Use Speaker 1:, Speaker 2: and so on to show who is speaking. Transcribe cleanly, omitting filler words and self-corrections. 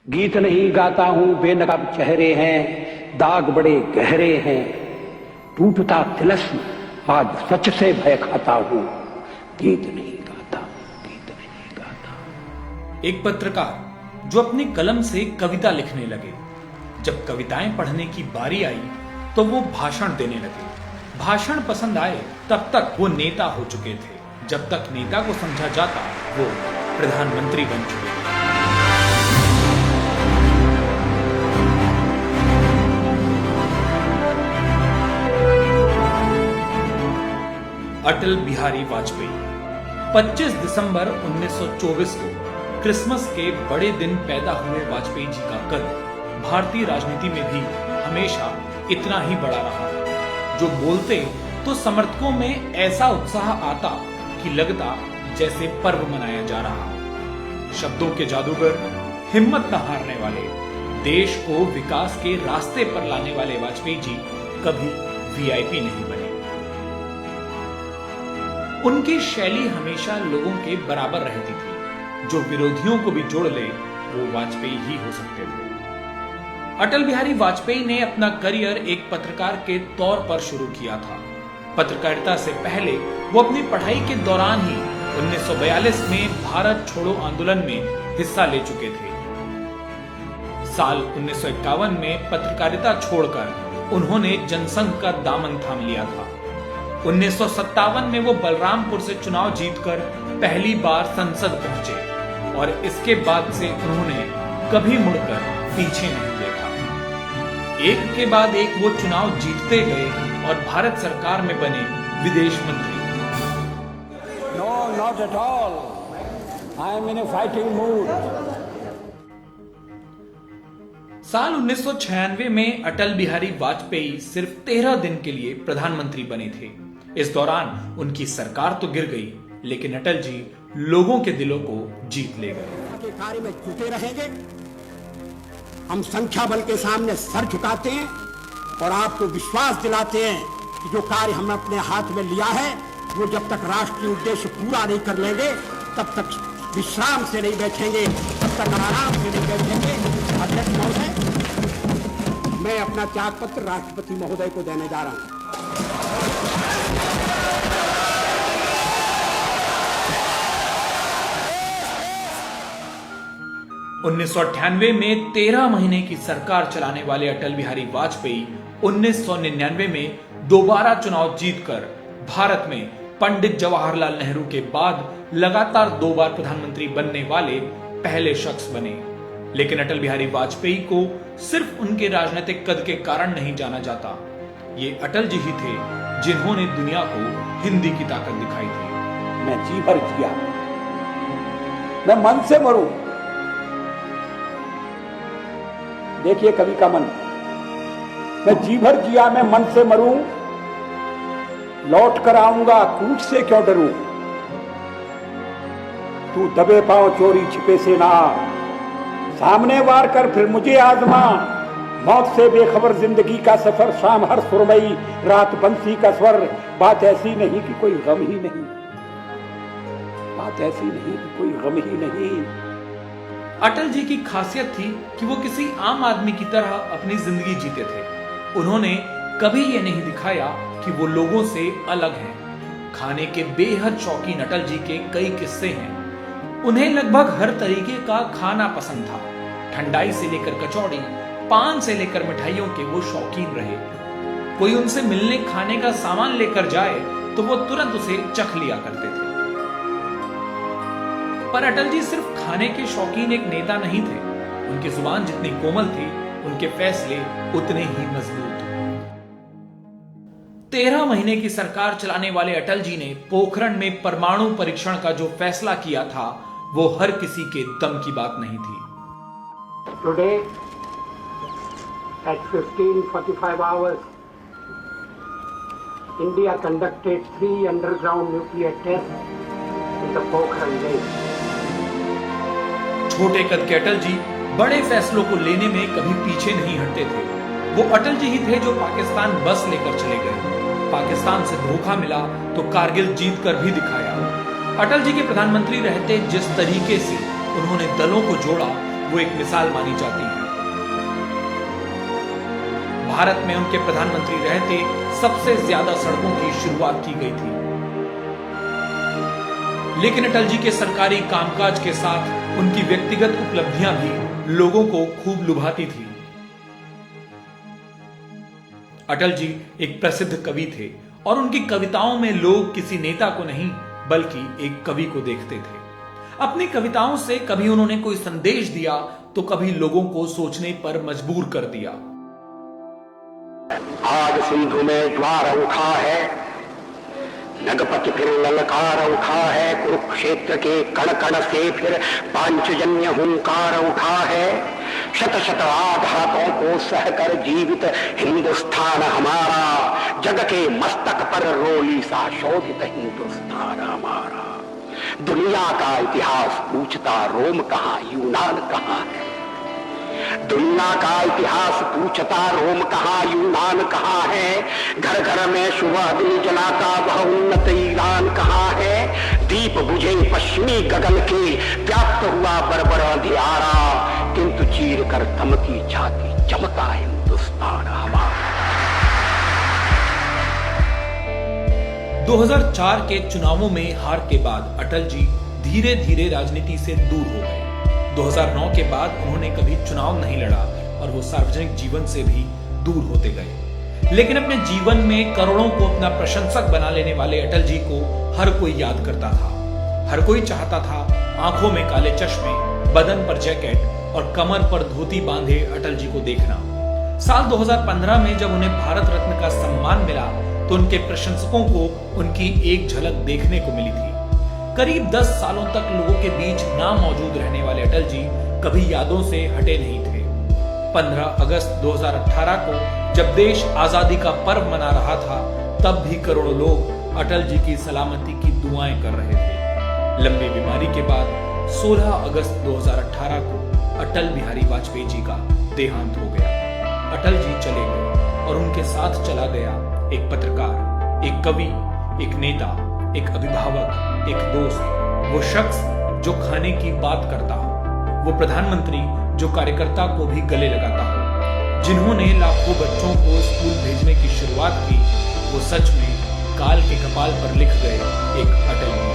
Speaker 1: गीत नहीं गाता हूं, बेनकाब चेहरे हैं, दाग बड़े गहरे हैं, टूटता तिलस्म आज सच से भय खाता हूं। गीत नहीं गाता, गीत नहीं गाता।
Speaker 2: एक पत्रकार जो अपनी कलम से कविता लिखने लगे, जब कविताएं पढ़ने की बारी आई तो वो भाषण देने लगे। भाषण पसंद आए तब तक वो नेता हो चुके थे, जब तक नेता को समझा जाता वो प्रधानमंत्री बन चुके थे। अटल बिहारी वाजपेयी 25 दिसंबर 1924 को क्रिसमस के बड़े दिन पैदा हुए वाजपेयी जी का कद भारतीय राजनीति में भी हमेशा इतना ही बड़ा रहा। जो बोलते तो समर्थकों में ऐसा उत्साह आता कि लगता जैसे पर्व मनाया जा रहा। शब्दों के जादूगर, हिम्मत न हारने वाले, देश को विकास के रास्ते पर लाने वाले वाजपेयी जी कभी वीआईपी नहीं बने। उनकी शैली हमेशा लोगों के बराबर रहती थी। जो विरोधियों को भी जोड़ ले वो वाजपेयी ही हो सकते थे। अटल बिहारी वाजपेयी ने अपना करियर एक पत्रकार के तौर पर शुरू किया था। पत्रकारिता से पहले वो अपनी पढ़ाई के दौरान ही 1942 में भारत छोड़ो आंदोलन में हिस्सा ले चुके थे। साल 1951 में पत्रकारिता छोड़कर उन्होंने जनसंघ का दामन थाम लिया था। 1957 में वो बलरामपुर से चुनाव जीतकर पहली बार संसद पहुंचे और इसके बाद से उन्होंने कभी मुड़कर पीछे नहीं देखा। एक के बाद एक वो चुनाव जीतते गए और भारत सरकार में बने विदेश मंत्री।
Speaker 1: No, not at all. I am in a fighting mood.
Speaker 2: साल 1996 में अटल बिहारी वाजपेयी सिर्फ 13 दिन के लिए प्रधानमंत्री बने थे। इस दौरान उनकी सरकार तो गिर गई, लेकिन अटल जी लोगों के दिलों को जीत ले गए।
Speaker 3: के कार्य में जुटे रहेंगे। हम संख्या बल के सामने सर झुकाते हैं और आपको विश्वास दिलाते हैं कि जो कार्य हमने अपने हाथ में लिया है वो जब तक राष्ट्रीय उद्देश्य पूरा नहीं कर लेंगे तब तक विश्राम से नहीं बैठेंगे, तब तक आराम से नहीं बैठेंगे। अध्यक्ष महोदय, मैं अपना त्याग पत्र राष्ट्रपति महोदय को देने जा रहा हूं।
Speaker 2: 1998 में 13 महीने की सरकार चलाने वाले अटल बिहारी वाजपेयी 1999 में दोबारा चुनाव जीतकर भारत में पंडित जवाहरलाल नेहरू के बाद लगातार 2 बार प्रधानमंत्री बनने वाले पहले शख्स बने। लेकिन अटल बिहारी वाजपेयी को सिर्फ उनके राजनीतिक कद के कारण नहीं जाना जाता। ये अटल जी ही थे जिन्होंने दुनिया को हिंदी की ताकत दिखाई थी।
Speaker 1: मैं जी भर जिया, मैं मन से मरूं। देखिए कवि का मन, मैं जी भर जिया, मैं मन से मरूं, लौट कर आऊंगा, कूच से क्यों डरूं। तू दबे पांव चोरी छिपे से ना, सामने वार कर फिर मुझे आजमा। मौत से बेखबर जिंदगी का सफर, शाम हर सुरमई रात बंसी का स्वर। बात ऐसी नहीं कि कोई गम ही नहीं, बात ऐसी नहीं कि कोई गम ही नहीं।
Speaker 2: अटल जी की खासियत थी कि वो किसी आम आदमी की तरह अपनी जिंदगी जीते थे। उन्होंने कभी ये नहीं दिखाया कि वो लोगों से अलग हैं। खाने के बेहद शौकीन अटल जी के कई किस्से हैं। उन्हें लगभग हर तरीके का खाना पसंद था। ठंडाई से लेकर कचौड़ी, पान से लेकर मिठाइयों के वो शौकीन रहे। कोई उनसे मिलने खाने का सामान लेकर जाए तो वो तुरंत उसे चख लिया करते थे। पर अटल जी सिर्फ खाने के शौकीन एक नेता नहीं थे। उनकी जुबान जितनी कोमल थी, उनके फैसले उतने ही मजबूत। 13 महीने की सरकार चलाने वाले अटल जी ने पोखरण में परमाणु परीक्षण का जो फैसला किया था वो हर किसी के दम की बात नहीं थी।
Speaker 1: Today at 15:45 hours, India conducted 3 underground nuclear tests in the Pokhran lake.
Speaker 2: छोटे कद के अटल जी बड़े फैसलों को लेने में कभी पीछे नहीं हटते थे। वो अटल जी ही थे जो पाकिस्तान बस लेकर चले गए। पाकिस्तान से धोखा मिला तो कारगिल जीत कर भी दिखाया। अटल जी के प्रधानमंत्री रहते जिस तरीके से उन्होंने दलों को जोड़ा वो एक मिसाल मानी जाती है। भारत में उनके प्रधानमंत्री रहते सबसे ज्यादा सड़कों की शुरुआत की गई थी। लेकिन अटल जी के सरकारी कामकाज के साथ उनकी व्यक्तिगत उपलब्धियां भी लोगों को खूब लुभाती थी। अटल जी एक प्रसिद्ध कवि थे और उनकी कविताओं में लोग किसी नेता को नहीं बल्कि एक कवि को देखते थे। अपनी कविताओं से कभी उन्होंने कोई संदेश दिया तो कभी लोगों को सोचने पर मजबूर कर दिया।
Speaker 4: आज सिंधु में ज्वार उठा है, नगपति फिर ललकार उठा है, कुरुक्षेत्र के कण कण से फिर पांचजन्य हुंकार उठा है। शत शत आघातों को सहकर जीवित हिंदुस्तान हमारा, जग के मस्तक पर रोली सा शोभित हिंदुस्तान हमारा। दुनिया का इतिहास पूछता रोम कहां यूनान कहां है, दुनिया का इतिहास पूछता रोम कहां यूनान कहां है। घर घर में सुबह अग्नि जलाता वह उन्नत ईरान कहां है। दीप बुझे पश्चिमी गगन के व्याप्त हुआ बर्बर अंधियारा, किंतु चीर कर धमकी छाती चमका हिंदुस्तान हमारा।
Speaker 2: 2004 के चुनावों में हार के बाद अटल जी धीरे धीरे राजनीति से दूर हो गए। 2009 के बाद उन्होंने कभी चुनाव नहीं लड़ा और वो सार्वजनिक जीवन से भी दूर होते गए। लेकिन अपने जीवन में करोड़ों को अपना प्रशंसक बना लेने वाले अटल जी को हर कोई याद करता था। हर कोई चाहता था आंखों में काले चश्मे, बदन पर जैकेट और कमर पर धोती बांधे अटल जी को देखना। साल 2015 में जब उन्हें भारत रत्न का सम्मान मिला तो उनके प्रशंसकों को उनकी एक झलक देखने को मिली थी। करीब 10 सालों तक लोगों के बीच ना मौजूद रहने वाले अटल जी कभी यादों से हटे नहीं थे। 15 अगस्त 2018 को जब देश आजादी का पर्व मना रहा था, तब भी करोड़ों लोग अटल जी की सलामती की दुआएं कर रहे थे। लंबी बीमारी के बाद 16 अगस्त 2018 को अटल बिहारी वाजपेयी जी का देहांत हो गया। अटल जी चले गए और उनके साथ चला गया एक पत्रकार, एक कवि, एक नेता, एक अभिभावक, एक दोस्त, वो शख्स जो खाने की बात करता हो, वो प्रधानमंत्री जो कार्यकर्ता को भी गले लगाता हो, जिन्होंने लाखों बच्चों को स्कूल भेजने की शुरुआत की। वो सच में काल के कपाल पर लिख गए एक अटल।